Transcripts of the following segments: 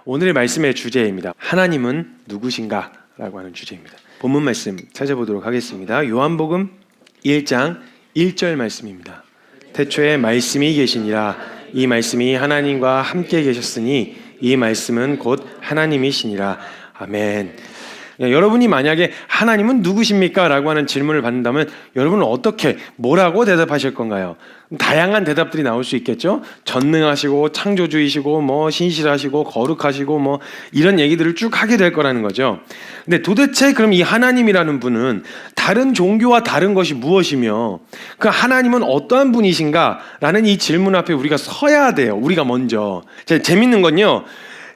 오늘의 말씀의 주제입니다. 하나님은 누구신가? 라고 하는 주제입니다. 본문 말씀 찾아보도록 하겠습니다. 요한복음 1장 1절 말씀입니다. 태초에 말씀이 계시니라. 이 말씀이 하나님과 함께 계셨으니 이 말씀은 곧 하나님이시니라. 아멘. 여러분이 만약에 하나님은 누구십니까? 라고 하는 질문을 받는다면 여러분은 어떻게, 뭐라고 대답하실 건가요? 다양한 대답들이 나올 수 있겠죠? 전능하시고 창조주이시고 신실하시고 거룩하시고 이런 얘기들을 쭉 하게 될 거라는 거죠. 근데 도대체 그럼 이 하나님이라는 분은 다른 종교와 다른 것이 무엇이며 그 하나님은 어떠한 분이신가? 라는 이 질문 앞에 우리가 서야 돼요. 우리가 먼저. 재밌는 건요,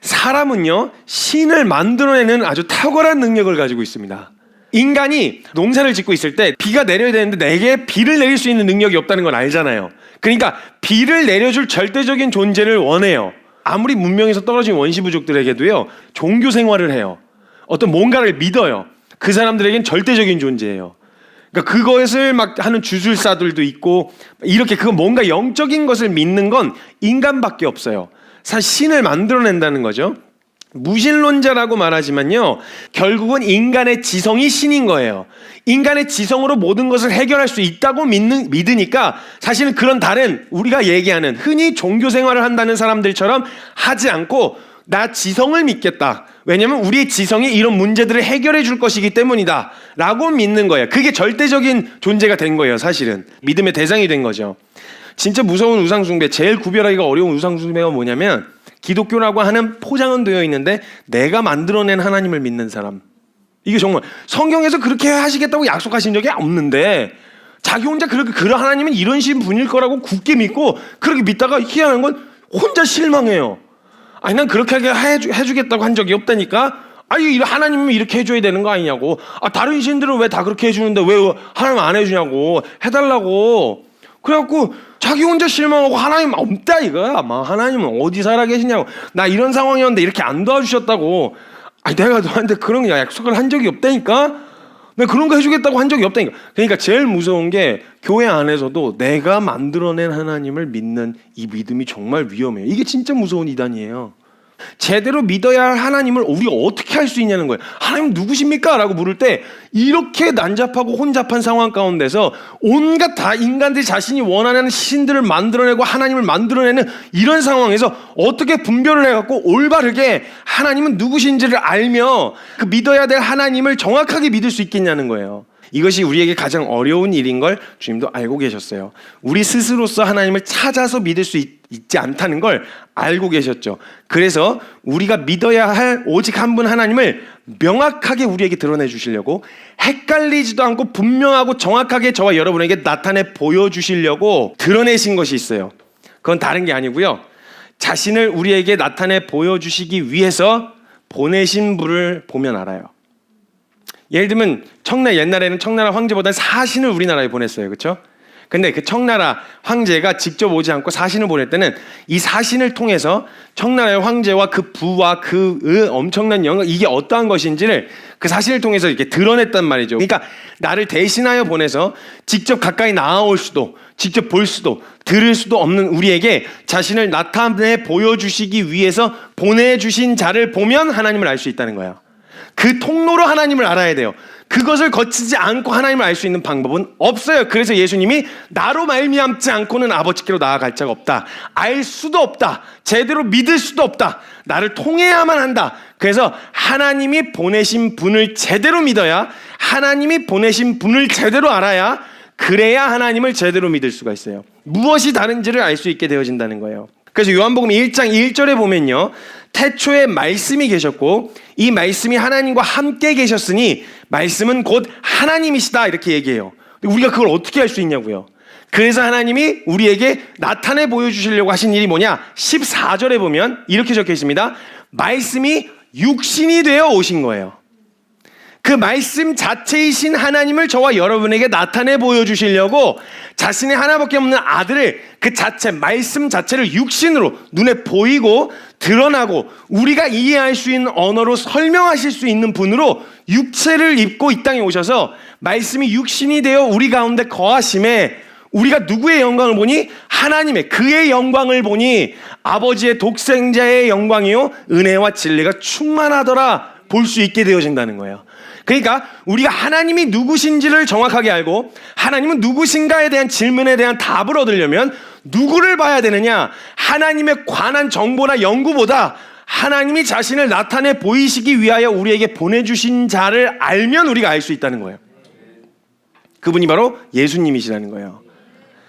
사람은요, 신을 만들어내는 아주 탁월한 능력을 가지고 있습니다. 인간이 농사를 짓고 있을 때 비가 내려야 되는데 내게 비를 내릴 수 있는 능력이 없다는 걸 알잖아요. 그러니까 비를 내려줄 절대적인 존재를 원해요. 아무리 문명에서 떨어진 원시부족들에게도요, 종교 생활을 해요. 어떤 뭔가를 믿어요. 그 사람들에겐 절대적인 존재예요. 그러니까 그것을 막 하는 주술사들도 있고, 이렇게 그 뭔가 영적인 것을 믿는 건 인간밖에 없어요. 사실 신을 만들어낸다는 거죠. 무신론자라고 말하지만요, 결국은 인간의 지성이 신인 거예요. 인간의 지성으로 모든 것을 해결할 수 있다고 믿으니까 사실은 그런 다른 우리가 얘기하는 흔히 종교 생활을 한다는 사람들처럼 하지 않고 나 지성을 믿겠다. 왜냐하면 우리의 지성이 이런 문제들을 해결해 줄 것이기 때문이다 라고 믿는 거예요. 그게 절대적인 존재가 된 거예요. 사실은 믿음의 대상이 된 거죠. 진짜 무서운 우상숭배, 제일 구별하기가 어려운 우상숭배가 뭐냐면 기독교라고 하는 포장은 되어 있는데 내가 만들어낸 하나님을 믿는 사람. 이게 정말 성경에서 그렇게 하시겠다고 약속하신 적이 없는데 자기 혼자 그런 하나님은 이런 신 분일 거라고 굳게 믿고 그렇게 믿다가 희한한 건 혼자 실망해요. 아니 난 그렇게 해주겠다고 한 적이 없다니까. 아니 하나님은 이렇게 해줘야 되는 거 아니냐고. 다른 신들은 왜 다 그렇게 해주는데 왜 하나님 안 해주냐고. 해달라고. 그래갖고 자기 혼자 실망하고 하나님 없다 이거야. 하나님은 어디 살아 계시냐고. 나 이런 상황이었는데 이렇게 안 도와주셨다고. 내가 너한테 그런 약속을 한 적이 없다니까. 내가 그런 거 해주겠다고 한 적이 없다니까. 그러니까 제일 무서운 게 교회 안에서도 내가 만들어낸 하나님을 믿는 이 믿음이 정말 위험해요. 이게 진짜 무서운 이단이에요. 제대로 믿어야 할 하나님을 우리가 어떻게 할 수 있냐는 거예요. 하나님 누구십니까? 라고 물을 때 이렇게 난잡하고 혼잡한 상황 가운데서 온갖 다 인간들이 자신이 원하는 신들을 만들어내고 하나님을 만들어내는 이런 상황에서 어떻게 분별을 해갖고 올바르게 하나님은 누구신지를 알며 그 믿어야 될 하나님을 정확하게 믿을 수 있겠냐는 거예요. 이것이 우리에게 가장 어려운 일인 걸 주님도 알고 계셨어요. 우리 스스로서 하나님을 찾아서 믿을 수 있지 않다는 걸 알고 계셨죠. 그래서 우리가 믿어야 할 오직 한 분 하나님을 명확하게 우리에게 드러내 주시려고 헷갈리지도 않고 분명하고 정확하게 저와 여러분에게 나타내 보여주시려고 드러내신 것이 있어요. 그건 다른 게 아니고요, 자신을 우리에게 나타내 보여주시기 위해서 보내신 분을 보면 알아요. 예를 들면 옛날에는 청나라 황제보다 사신을 우리나라에 보냈어요. 그렇죠? 근데 그 청나라 황제가 직접 오지 않고 사신을 보낼 때는 이 사신을 통해서 청나라의 황제와 그 부와 그 엄청난 영광, 이게 어떠한 것인지를 그 사신을 통해서 이렇게 드러냈단 말이죠. 그러니까 나를 대신하여 보내서 직접 가까이 나아올 수도, 직접 볼 수도, 들을 수도 없는 우리에게 자신을 나타내 보여주시기 위해서 보내주신 자를 보면 하나님을 알 수 있다는 거예요. 그 통로로 하나님을 알아야 돼요. 그것을 거치지 않고 하나님을 알 수 있는 방법은 없어요. 그래서 예수님이 나로 말미암지 않고는 아버지께로 나아갈 자가 없다. 알 수도 없다. 제대로 믿을 수도 없다. 나를 통해야만 한다. 그래서 하나님이 보내신 분을 제대로 믿어야, 하나님이 보내신 분을 제대로 알아야, 그래야 하나님을 제대로 믿을 수가 있어요. 무엇이 다른지를 알 수 있게 되어진다는 거예요. 그래서 요한복음 1장 1절에 보면요, 태초에 말씀이 계셨고 이 말씀이 하나님과 함께 계셨으니 말씀은 곧 하나님이시다, 이렇게 얘기해요. 우리가 그걸 어떻게 할 수 있냐고요. 그래서 하나님이 우리에게 나타내 보여주시려고 하신 일이 뭐냐, 14절에 보면 이렇게 적혀 있습니다. 말씀이 육신이 되어 오신 거예요. 그 말씀 자체이신 하나님을 저와 여러분에게 나타내 보여주시려고 자신의 하나밖에 없는 아들을, 그 자체, 말씀 자체를 육신으로 눈에 보이고 드러나고 우리가 이해할 수 있는 언어로 설명하실 수 있는 분으로 육체를 입고 이 땅에 오셔서 말씀이 육신이 되어 우리 가운데 거하심에 우리가 누구의 영광을 보니? 하나님의, 그의 영광을 보니 아버지의 독생자의 영광이요 은혜와 진리가 충만하더라 볼 수 있게 되어진다는 거예요. 그러니까 우리가 하나님이 누구신지를 정확하게 알고 하나님은 누구신가에 대한 질문에 대한 답을 얻으려면 누구를 봐야 되느냐? 하나님에 관한 정보나 연구보다 하나님이 자신을 나타내 보이시기 위하여 우리에게 보내주신 자를 알면 우리가 알 수 있다는 거예요. 그분이 바로 예수님이시라는 거예요.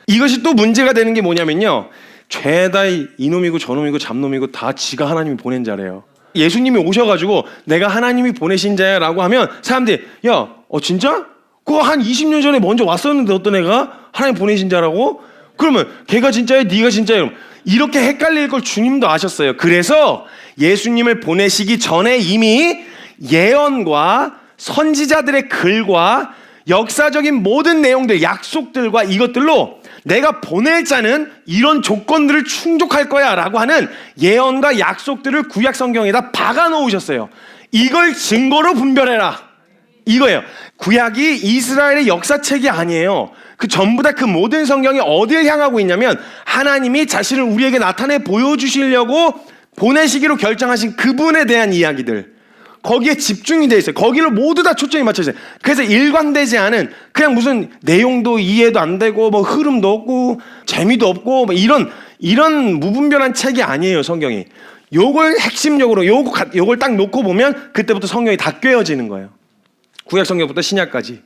이것이 또 문제가 되는 게 뭐냐면요, 죄다 이놈이고 저놈이고 잡놈이고 다 지가 하나님이 보낸 자래요. 예수님이 오셔가지고 내가 하나님이 보내신 자야 라고 하면 사람들이 야 진짜? 그거 한 20년 전에 먼저 왔었는데 어떤 애가 하나님 보내신 자라고? 그러면 걔가 진짜야 네가 진짜야? 이렇게 헷갈릴 걸 주님도 아셨어요. 그래서 예수님을 보내시기 전에 이미 예언과 선지자들의 글과 역사적인 모든 내용들, 약속들과 이것들로 내가 보낼 자는 이런 조건들을 충족할 거야 라고 하는 예언과 약속들을 구약 성경에다 박아 놓으셨어요. 이걸 증거로 분별해라 이거예요. 구약이 이스라엘의 역사책이 아니에요. 그 전부 다 그 모든 성경이 어디를 향하고 있냐면 하나님이 자신을 우리에게 나타내 보여주시려고 보내시기로 결정하신 그분에 대한 이야기들, 거기에 집중이 돼 있어요. 거기로 모두 다 초점이 맞춰져 있어요. 그래서 일관되지 않은, 그냥 무슨 내용도 이해도 안 되고 뭐 흐름도 없고 재미도 없고 뭐 이런 무분별한 책이 아니에요. 성경이 요걸 핵심적으로 요걸 딱 놓고 보면 그때부터 성경이 다 꿰어지는 거예요. 구약 성경부터 신약까지.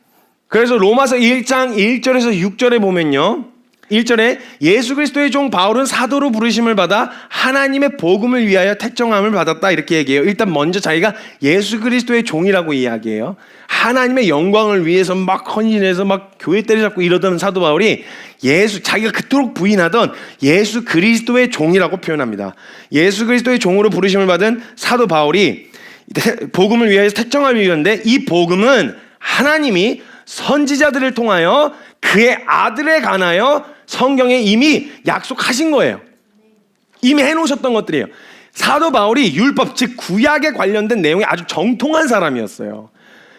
그래서 로마서 1장 1절에서 6절에 보면요, 1절에 예수 그리스도의 종 바울은 사도로 부르심을 받아 하나님의 복음을 위하여 택정함을 받았다 이렇게 얘기해요. 일단 먼저 자기가 예수 그리스도의 종이라고 이야기해요. 하나님의 영광을 위해서 막 헌신해서 막 교회 때려잡고 이러던 사도 바울이 자기가 그토록 부인하던 예수 그리스도의 종이라고 표현합니다. 예수 그리스도의 종으로 부르심을 받은 사도 바울이 복음을 위하여 택정함을 위하는데, 이 복음은 하나님이 선지자들을 통하여 그의 아들에 관하여 성경에 이미 약속하신 거예요. 이미 해놓으셨던 것들이에요. 사도 바울이 율법, 즉 구약에 관련된 내용에 아주 정통한 사람이었어요.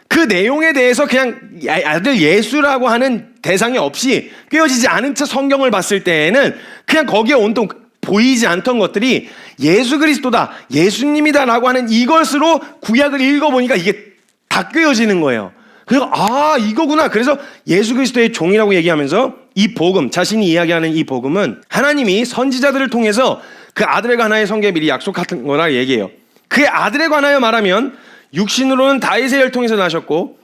그 내용에 대해서 그냥 아들 예수라고 하는 대상이 없이 꿰어지지 않은 채 성경을 봤을 때에는 그냥 거기에 온통 보이지 않던 것들이 예수 그리스도다, 예수님이다라고 하는 이것으로 구약을 읽어보니까 이게 다 꿰어지는 거예요. 그래서 이거구나. 그래서 예수 그리스도의 종이라고 얘기하면서 이 복음, 자신이 이야기하는 이 복음은 하나님이 선지자들을 통해서 그 아들에 관하여 성경에 미리 약속한 거라 얘기해요. 그의 아들에 관하여 말하면 육신으로는 다윗의 혈통에서 나셨고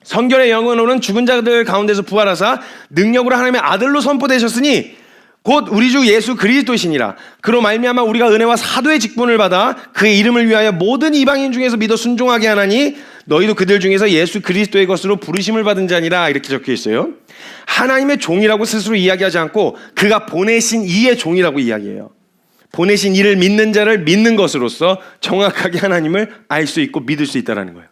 성결의 영으로는 죽은 자들 가운데서 부활하사 능력으로 하나님의 아들로 선포되셨으니 곧 우리 주 예수 그리스도시니라. 그로 말미암아 우리가 은혜와 사도의 직분을 받아 그의 이름을 위하여 모든 이방인 중에서 믿어 순종하게 하나니 너희도 그들 중에서 예수 그리스도의 것으로 부르심을 받은 자니라 이렇게 적혀 있어요. 하나님의 종이라고 스스로 이야기하지 않고 그가 보내신 이의 종이라고 이야기해요. 보내신 이를 믿는 자를 믿는 것으로서 정확하게 하나님을 알 수 있고 믿을 수 있다는 거예요.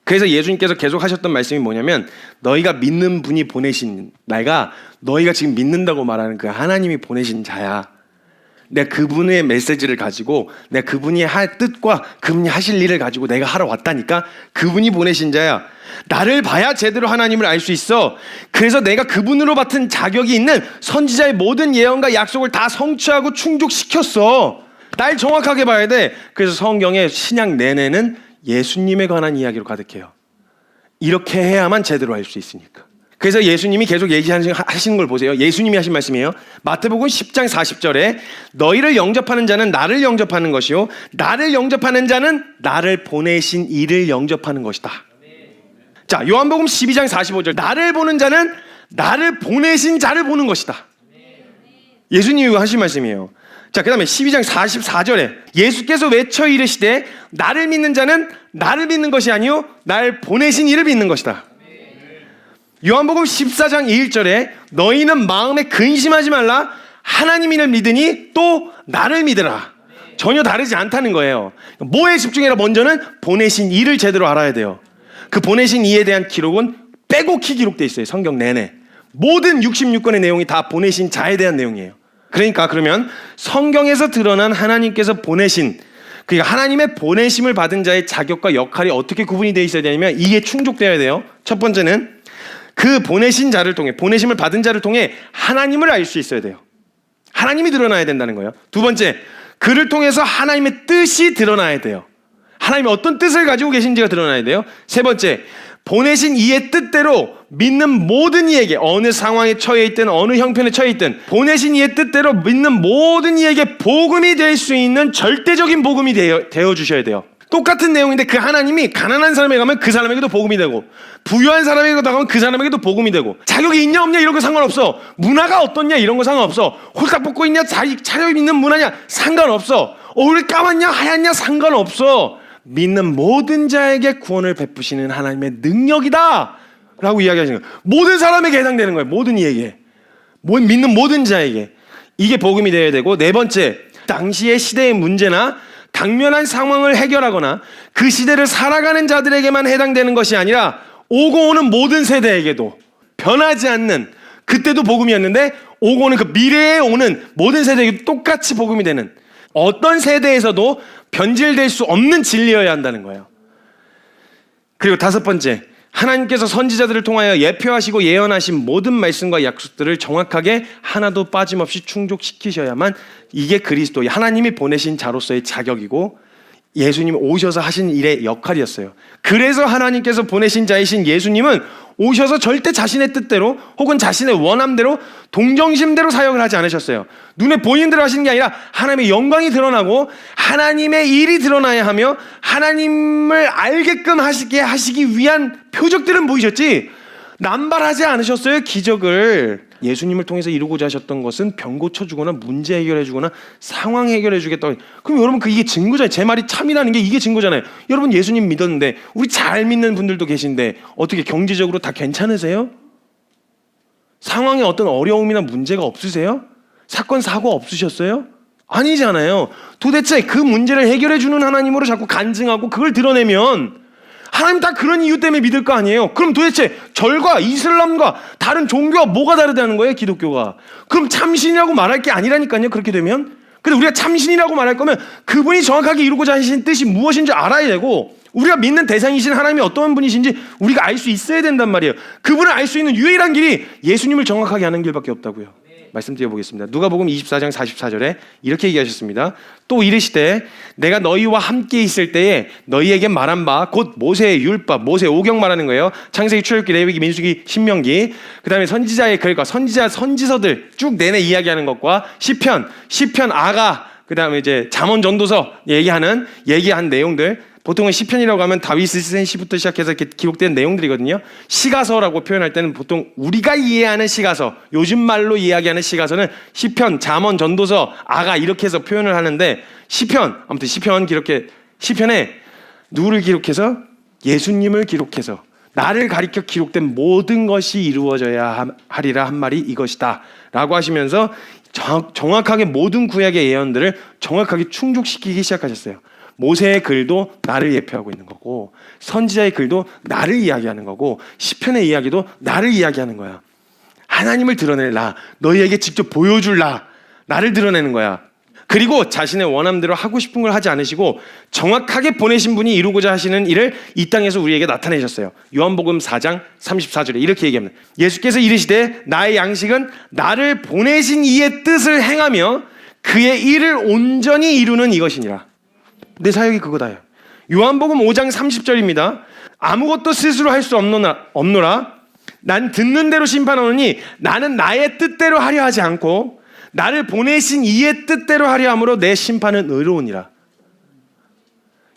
그래서 예수님께서 계속 하셨던 말씀이 뭐냐면, 너희가 믿는 분이 보내신, 내가 너희가 지금 믿는다고 말하는 그 하나님이 보내신 자야. 내가 그분의 메시지를 가지고, 내가 그분이 할 뜻과 그분이 하실 일을 가지고 내가 하러 왔다니까. 그분이 보내신 자야. 나를 봐야 제대로 하나님을 알 수 있어. 그래서 내가 그분으로 맡은 자격이 있는 선지자의 모든 예언과 약속을 다 성취하고 충족시켰어. 날 정확하게 봐야 돼. 그래서 성경의 신약 내내는 예수님에 관한 이야기로 가득해요. 이렇게 해야만 제대로 알 수 있으니까. 그래서 예수님이 계속 얘기하시는 걸 보세요. 예수님이 하신 말씀이에요. 마태복음 10장 40절에 너희를 영접하는 자는 나를 영접하는 것이요 나를 영접하는 자는 나를 보내신 이를 영접하는 것이다. 자, 요한복음 12장 45절 나를 보는 자는 나를 보내신 자를 보는 것이다. 예수님이 하신 말씀이에요. 자, 그 다음에 12장 44절에 예수께서 외쳐 이르시되 나를 믿는 자는 나를 믿는 것이 아니요 날 보내신 이를 믿는 것이다. 요한복음 14장 1절에 너희는 마음에 근심하지 말라 하나님 이를 믿으니 또 나를 믿으라. 전혀 다르지 않다는 거예요. 뭐에 집중해라? 먼저는 보내신 이를 제대로 알아야 돼요. 그 보내신 이에 대한 기록은 빼곡히 기록되어 있어요. 성경 내내 모든 66권의 내용이 다 보내신 자에 대한 내용이에요. 그러니까 그러면 성경에서 드러난 하나님께서 보내신, 그러니까 하나님의 보내심을 받은 자의 자격과 역할이 어떻게 구분이 되어 있어야 되냐면 이게 충족되어야 돼요. 첫 번째는 그 보내신 자를 통해, 보내심을 받은 자를 통해 하나님을 알 수 있어야 돼요. 하나님이 드러나야 된다는 거예요. 두 번째, 그를 통해서 하나님의 뜻이 드러나야 돼요. 하나님이 어떤 뜻을 가지고 계신지가 드러나야 돼요. 세 번째, 보내신 이의 뜻대로 믿는 모든 이에게, 어느 상황에 처해 있든 어느 형편에 처해 있든 보내신 이의 뜻대로 믿는 모든 이에게 복음이 될 수 있는 절대적인 복음이 되어 주셔야 돼요. 똑같은 내용인데 그 하나님이 가난한 사람에게 가면 그 사람에게도 복음이 되고, 부유한 사람에게 가면 그 사람에게도 복음이 되고, 자격이 있냐 없냐 이런 거 상관없어. 문화가 어떻냐 이런 거 상관없어. 홀딱 벗고 있냐, 차려입는 문화냐 상관없어. 얼굴이 까맣냐 하얗냐 상관없어. 믿는 모든 자에게 구원을 베푸시는 하나님의 능력이다 라고 이야기하시는 거예요. 모든 사람에게 해당되는 거예요. 모든 이에게, 믿는 모든 자에게. 이게 복음이 되어야 되고, 네 번째, 당시의 시대의 문제나 당면한 상황을 해결하거나 그 시대를 살아가는 자들에게만 해당되는 것이 아니라 오고 오는 모든 세대에게도, 변하지 않는, 그때도 복음이었는데 오고 오는 그 미래에 오는 모든 세대에게 똑같이 복음이 되는, 어떤 세대에서도 변질될 수 없는 진리여야 한다는 거예요. 그리고 다섯 번째, 하나님께서 선지자들을 통하여 예표하시고 예언하신 모든 말씀과 약속들을 정확하게 하나도 빠짐없이 충족시키셔야만 이게 그리스도의, 하나님이 보내신 자로서의 자격이고 예수님이 오셔서 하신 일의 역할이었어요. 그래서 하나님께서 보내신 자이신 예수님은 오셔서 절대 자신의 뜻대로 혹은 자신의 원함대로 동정심대로 사역을 하지 않으셨어요. 눈에 보이는 대로 하시는 게 아니라 하나님의 영광이 드러나고 하나님의 일이 드러나야 하며 하나님을 알게끔 하시기 위한 표적들은 보이셨지 남발하지 않으셨어요. 기적을 예수님을 통해서 이루고자 하셨던 것은 병 고쳐주거나 문제 해결해주거나 상황 해결해주겠다. 그럼 여러분 이게 증거잖아요. 제 말이 참이라는 게 이게 증거잖아요. 여러분 예수님 믿었는데, 우리 잘 믿는 분들도 계신데 어떻게 경제적으로 다 괜찮으세요? 상황에 어떤 어려움이나 문제가 없으세요? 사건 사고 없으셨어요? 아니잖아요. 도대체 그 문제를 해결해주는 하나님으로 자꾸 간증하고 그걸 드러내면 하나님 다 그런 이유 때문에 믿을 거 아니에요. 그럼 도대체 절과 이슬람과 다른 종교와 뭐가 다르다는 거예요, 기독교가? 그럼 참신이라고 말할 게 아니라니까요, 그렇게 되면. 근데 우리가 참신이라고 말할 거면 그분이 정확하게 이루고자 하신 뜻이 무엇인지 알아야 되고, 우리가 믿는 대상이신 하나님이 어떤 분이신지 우리가 알 수 있어야 된단 말이에요. 그분을 알 수 있는 유일한 길이 예수님을 정확하게 아는 길밖에 없다고요. 말씀드려보겠습니다. 누가복음 24장 44절에 이렇게 얘기하셨습니다. 또 이르시되 내가 너희와 함께 있을 때에 너희에게 말한 바 곧 모세의 율법, 모세 오경 말하는 거예요. 창세기, 출애굽기, 레위기, 민수기, 신명기, 그 다음에 선지자의 글과 선지서들 쭉 내내 이야기하는 것과 시편, 아가, 그 다음에 이제 잠언, 전도서 얘기한 내용들, 보통은 시편이라고 하면 다윗이 쓴 시부터 시작해서 이렇게 기록된 내용들이거든요. 시가서라고 표현할 때는 보통 우리가 이해하는 시가서, 요즘 말로 이야기하는 시가서는 시편, 잠언, 전도서, 아가 이렇게 해서 표현을 하는데, 시편에 누구를 기록해서? 예수님을 기록해서 나를 가리켜 기록된 모든 것이 이루어져야 하리라 한 말이 이것이다 라고 하시면서 정확하게 모든 구약의 예언들을 정확하게 충족시키기 시작하셨어요. 모세의 글도 나를 예표하고 있는 거고, 선지자의 글도 나를 이야기하는 거고, 시편의 이야기도 나를 이야기하는 거야. 하나님을 드러낼라, 너희에게 직접 보여줄라, 나를 드러내는 거야. 그리고 자신의 원함대로 하고 싶은 걸 하지 않으시고 정확하게 보내신 분이 이루고자 하시는 일을 이 땅에서 우리에게 나타내셨어요. 요한복음 4장 34절에 이렇게 얘기합니다. 예수께서 이르시되 나의 양식은 나를 보내신 이의 뜻을 행하며 그의 일을 온전히 이루는 이것이니라. 내 사역이 그거다요. 요한복음 5장 30절입니다. 아무것도 스스로 할 수 없노라. 난 듣는 대로 심판하노니 나는 나의 뜻대로 하려 하지 않고 나를 보내신 이의 뜻대로 하려 함으로 내 심판은 의로우니라.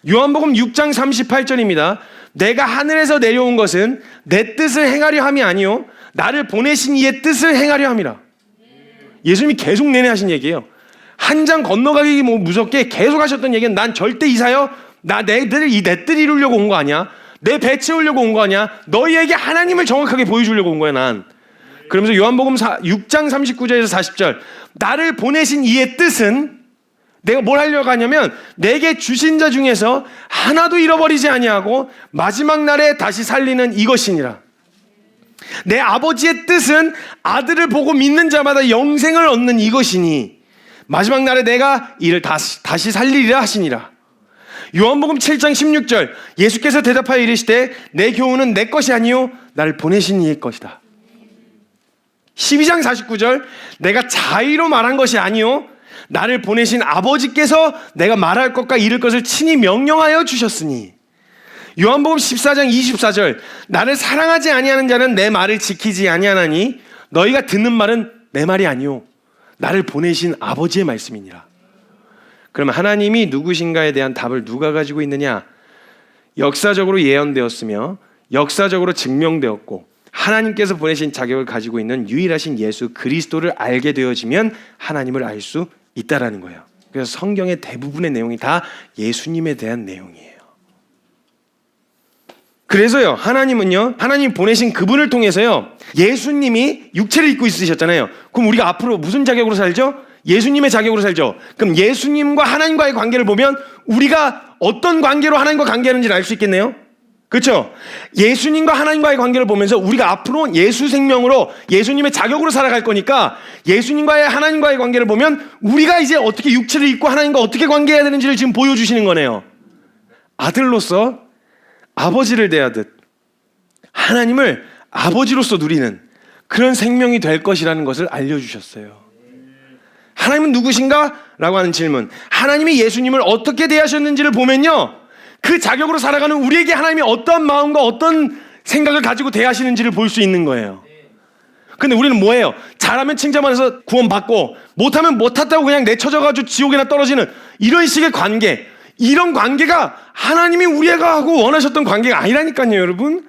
요한복음 6장 38절입니다. 내가 하늘에서 내려온 것은 내 뜻을 행하려 함이 아니요 나를 보내신 이의 뜻을 행하려 함이라. 예수님이 계속 내내 하신 얘기예요. 한 장 건너가기 무섭게 계속 하셨던 얘기는, 난 절대 이사여 내 뜻 이루려고 온 거 아니야. 내 배 채우려고 온 거 아니야. 너희에게 하나님을 정확하게 보여주려고 온 거야, 난. 그러면서 요한복음 6장 39절에서 40절, 나를 보내신 이의 뜻은, 내가 뭘 하려고 하냐면 내게 주신 자 중에서 하나도 잃어버리지 아니하고 마지막 날에 다시 살리는 이것이니라. 내 아버지의 뜻은 아들을 보고 믿는 자마다 영생을 얻는 이것이니 마지막 날에 내가 이를 다시 살리리라 하시니라. 요한복음 7장 16절, 예수께서 대답하여 이르시되 내 교훈은 내 것이 아니요 나를 보내신 이의 것이다. 12장 49절 내가 자의로 말한 것이 아니요 나를 보내신 아버지께서 내가 말할 것과 이를 것을 친히 명령하여 주셨으니. 요한복음 14장 24절 나를 사랑하지 아니하는 자는 내 말을 지키지 아니하나니 너희가 듣는 말은 내 말이 아니요 나를 보내신 아버지의 말씀이니라. 그러면 하나님이 누구신가에 대한 답을 누가 가지고 있느냐? 역사적으로 예언되었으며 역사적으로 증명되었고 하나님께서 보내신 자격을 가지고 있는 유일하신 예수 그리스도를 알게 되어지면 하나님을 알 수 있다라는 거예요. 그래서 성경의 대부분의 내용이 다 예수님에 대한 내용이에요. 그래서요, 하나님은요, 하나님 보내신 그분을 통해서요, 예수님이 육체를 입고 있으셨잖아요. 그럼 우리가 앞으로 무슨 자격으로 살죠? 예수님의 자격으로 살죠. 그럼 예수님과 하나님과의 관계를 보면 우리가 어떤 관계로 하나님과 관계하는지를 알 수 있겠네요. 그렇죠? 예수님과 하나님과의 관계를 보면서 우리가 앞으로 예수 생명으로 예수님의 자격으로 살아갈 거니까 예수님과의 하나님과의 관계를 보면 우리가 이제 어떻게 육체를 입고 하나님과 어떻게 관계해야 되는지를 지금 보여주시는 거네요. 아들로서 아버지를 대하듯 하나님을 아버지로서 누리는 그런 생명이 될 것이라는 것을 알려주셨어요. 하나님은 누구신가? 라고 하는 질문. 하나님이 예수님을 어떻게 대하셨는지를 보면요, 그 자격으로 살아가는 우리에게 하나님이 어떠한 마음과 어떤 생각을 가지고 대하시는지를 볼 수 있는 거예요. 근데 우리는 뭐예요? 잘하면 칭찬만 해서 구원받고 못하면 못했다고 그냥 내쳐져가지고 지옥에나 떨어지는 이런 식의 관계, 이런 관계가 하나님이 우리가 하고 원하셨던 관계가 아니라니까요, 여러분.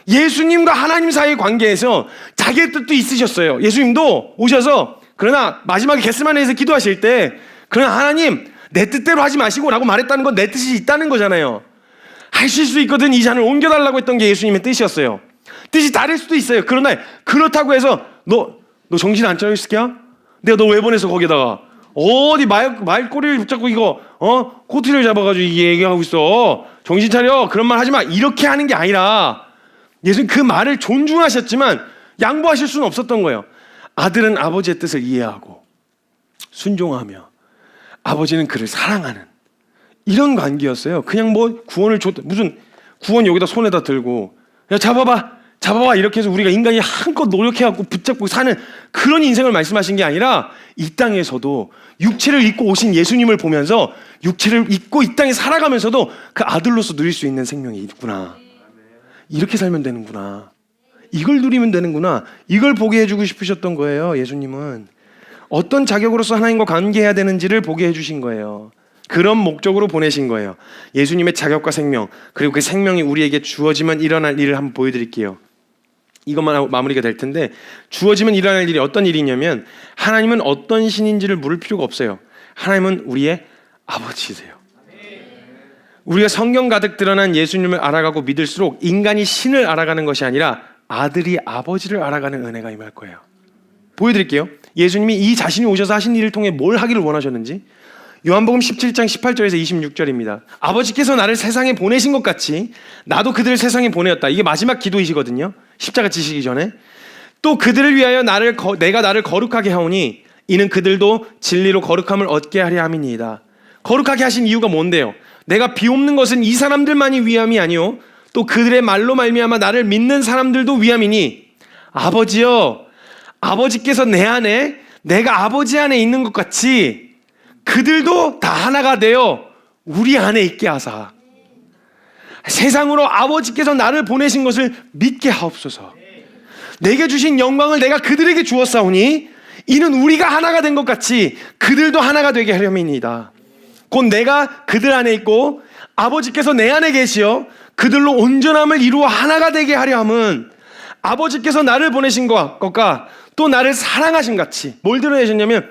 예수님과 하나님 사이의 관계에서 자기의 뜻도 있으셨어요. 예수님도 오셔서 그러나 마지막에 겟세마네에서 기도하실 때 그러나 하나님 내 뜻대로 하지 마시고 라고 말했다는 건 내 뜻이 있다는 거잖아요. 하실 수 있거든 이 잔을 옮겨달라고 했던 게 예수님의 뜻이었어요. 뜻이 다를 수도 있어요. 그러나 그렇다고 해서 너 정신 안 차려 있을게야? 내가 너 왜 보내서 거기다가 어디 말꼬리를 붙잡고 이거 코트를 잡아가지고 이게 얘기하고 있어. 정신 차려. 그런 말 하지 마. 이렇게 하는 게 아니라 예수님 그 말을 존중하셨지만 양보하실 수는 없었던 거예요. 아들은 아버지의 뜻을 이해하고 순종하며 아버지는 그를 사랑하는 이런 관계였어요. 그냥 뭐 구원을 무슨 구원 여기다 손에다 들고 야 잡아봐 이렇게 해서 우리가 인간이 한껏 노력해갖고 붙잡고 사는 그런 인생을 말씀하신 게 아니라 이 땅에서도 육체를 입고 오신 예수님을 보면서 육체를 입고 이 땅에 살아가면서도 그 아들로서 누릴 수 있는 생명이 있구나. 이렇게 살면 되는구나. 이걸 누리면 되는구나. 이걸 보게 해주고 싶으셨던 거예요. 예수님은 어떤 자격으로서 하나님과 관계해야 되는지를 보게 해주신 거예요. 그런 목적으로 보내신 거예요. 예수님의 자격과 생명, 그리고 그 생명이 우리에게 주어지면 일어날 일을 한번 보여드릴게요. 이것만 하고 마무리가 될 텐데, 주어지면 일어날 일이 어떤 일이냐면 하나님은 어떤 신인지를 물을 필요가 없어요. 하나님은 우리의 아버지세요. 우리가 성경 가득 드러난 예수님을 알아가고 믿을수록 인간이 신을 알아가는 것이 아니라 아들이 아버지를 알아가는 은혜가 임할 거예요. 보여드릴게요. 예수님이 이 자신이 오셔서 하신 일을 통해 뭘 하기를 원하셨는지. 요한복음 17장 18절에서 26절입니다. 아버지께서 나를 세상에 보내신 것 같이 나도 그들을 세상에 보내었다. 이게 마지막 기도이시거든요. 십자가 지시기 전에. 또 그들을 위하여 내가 나를 거룩하게 하오니 이는 그들도 진리로 거룩함을 얻게 하려 함이니이다. 거룩하게 하신 이유가 뭔데요? 내가 비옵는 것은 이 사람들만이 위함이 아니요 또 그들의 말로 말미암아 나를 믿는 사람들도 위함이니 아버지여 아버지께서 내 안에 내가 아버지 안에 있는 것 같이 그들도 다 하나가 되어 우리 안에 있게 하사 세상으로 아버지께서 나를 보내신 것을 믿게 하옵소서. 내게 주신 영광을 내가 그들에게 주었사오니 이는 우리가 하나가 된 것 같이 그들도 하나가 되게 하려니이다. 곧 내가 그들 안에 있고 아버지께서 내 안에 계시어 그들로 온전함을 이루어 하나가 되게 하려 함은 아버지께서 나를 보내신 것과 또 나를 사랑하신 같이. 뭘 드러내셨냐면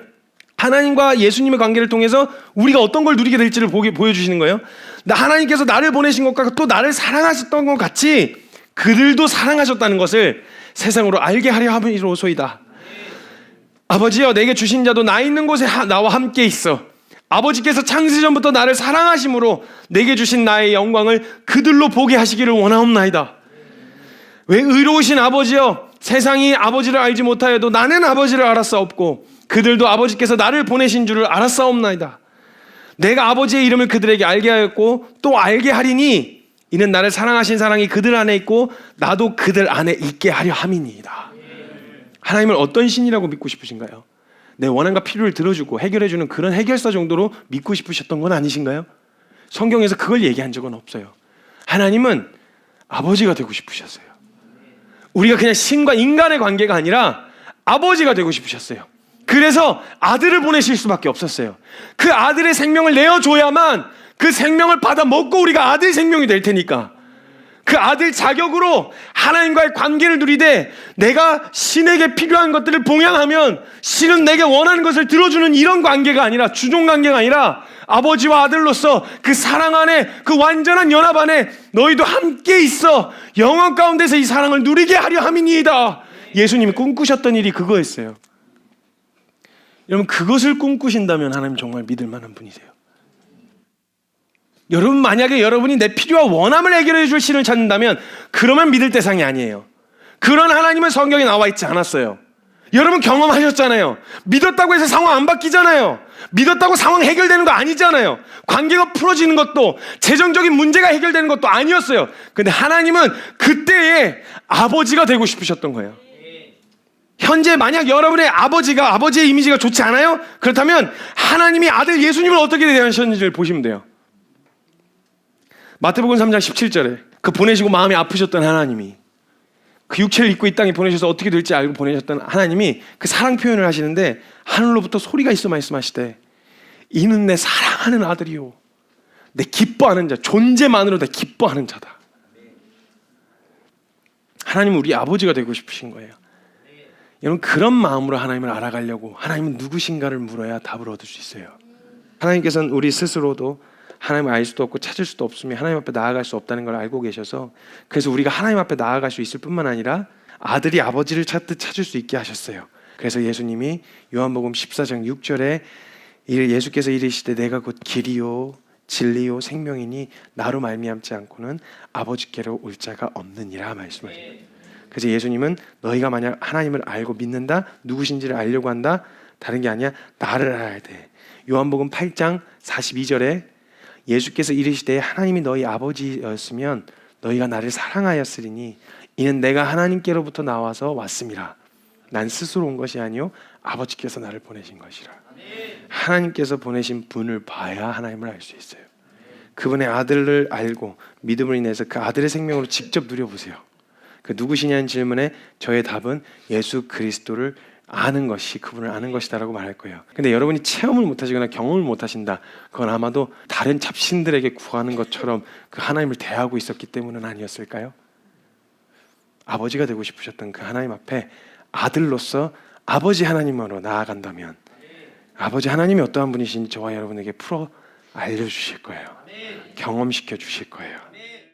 하나님과 예수님의 관계를 통해서 우리가 어떤 걸 누리게 될지를 보여주시는 거예요. 하나님께서 나를 보내신 것과 또 나를 사랑하셨던 것 같이 그들도 사랑하셨다는 것을 세상으로 알게 하려 함이로소이다. 아버지여 내게 주신 자도 나 있는 곳에 나와 함께 있어 아버지께서 창세전부터 나를 사랑하심으로 내게 주신 나의 영광을 그들로 보게 하시기를 원하옵나이다. 왜 의로우신 아버지여 세상이 아버지를 알지 못하여도 나는 아버지를 알았사옵고 그들도 아버지께서 나를 보내신 줄을 알았사옵나이다. 내가 아버지의 이름을 그들에게 알게 하였고 또 알게 하리니 이는 나를 사랑하신 사랑이 그들 안에 있고 나도 그들 안에 있게 하려 함이니이다. 하나님을 어떤 신이라고 믿고 싶으신가요? 내 원한과 필요를 들어주고 해결해주는 그런 해결사 정도로 믿고 싶으셨던 건 아니신가요? 성경에서 그걸 얘기한 적은 없어요. 하나님은 아버지가 되고 싶으셨어요. 우리가 그냥 신과 인간의 관계가 아니라 아버지가 되고 싶으셨어요. 그래서 아들을 보내실 수밖에 없었어요. 그 아들의 생명을 내어줘야만 그 생명을 받아 먹고 우리가 아들 생명이 될 테니까, 그 아들 자격으로 하나님과의 관계를 누리되 내가 신에게 필요한 것들을 봉양하면 신은 내게 원하는 것을 들어주는 이런 관계가 아니라, 주종 관계가 아니라 아버지와 아들로서 그 사랑 안에, 그 완전한 연합 안에 너희도 함께 있어 영원 가운데서 이 사랑을 누리게 하려 함이니이다. 예수님이 꿈꾸셨던 일이 그거였어요. 여러분, 그것을 꿈꾸신다면 하나님 정말 믿을 만한 분이세요. 여러분, 만약에 여러분이 내 필요와 원함을 해결해 줄 신을 찾는다면 그러면 믿을 대상이 아니에요. 그런 하나님은 성경에 나와 있지 않았어요. 여러분 경험하셨잖아요. 믿었다고 해서 상황 안 바뀌잖아요. 믿었다고 상황 해결되는 거 아니잖아요. 관계가 풀어지는 것도, 재정적인 문제가 해결되는 것도 아니었어요. 근데 하나님은 그때의 아버지가 되고 싶으셨던 거예요. 현재 만약 여러분의 아버지의 이미지가 좋지 않아요? 그렇다면 하나님이 아들 예수님을 어떻게 대하셨는지를 보시면 돼요. 마태복음 3장 17절에 그 보내시고 마음이 아프셨던 하나님이, 그 육체를 입고 이 땅에 보내셔서 어떻게 될지 알고 보내셨던 하나님이 그 사랑 표현을 하시는데, 하늘로부터 소리가 있어 말씀하시되 이는 내 사랑하는 아들이요 내 기뻐하는 자, 존재만으로 내 기뻐하는 자다. 하나님은 우리 아버지가 되고 싶으신 거예요. 여러분, 그런 마음으로 하나님을 알아가려고 하나님은 누구신가를 물어야 답을 얻을 수 있어요. 하나님께서는 우리 스스로도 하나님을 알 수도 없고 찾을 수도 없으며 하나님 앞에 나아갈 수 없다는 걸 알고 계셔서, 그래서 우리가 하나님 앞에 나아갈 수 있을 뿐만 아니라 아들이 아버지를 찾듯 찾을 수 있게 하셨어요. 그래서 예수님이 요한복음 14장 6절에 예수께서 이르시되 내가 곧 길이요 진리요 생명이니 나로 말미암지 않고는 아버지께로 올 자가 없느니라 말씀하십니다. 그래서 예수님은 너희가 만약 하나님을 알고 믿는다, 누구신지를 알려고 한다, 다른 게 아니야, 나를 알아야 돼. 요한복음 8장 42절에 예수께서 이르시되 하나님이 너희 아버지였으면 너희가 나를 사랑하였으리니 이는 내가 하나님께로부터 나와서 왔음이라. 난 스스로 온 것이 아니요 아버지께서 나를 보내신 것이라. 하나님께서 보내신 분을 봐야 하나님을 알 수 있어요. 그분의 아들을 알고 믿음으로 인해서 그 아들의 생명으로 직접 누려보세요. 그 누구시냐는 질문에 저의 답은 예수 그리스도를 아는 것이, 그분을 아는 것이다라고 말할 거예요. 근데 여러분이 체험을 못하시거나 경험을 못하신다, 그건 아마도 다른 잡신들에게 구하는 것처럼 그 하나님을 대하고 있었기 때문은 아니었을까요? 아버지가 되고 싶으셨던 그 하나님 앞에 아들로서 아버지 하나님으로 나아간다면 아버지 하나님이 어떠한 분이신지 저와 여러분에게 풀어 알려주실 거예요. 경험시켜 주실 거예요.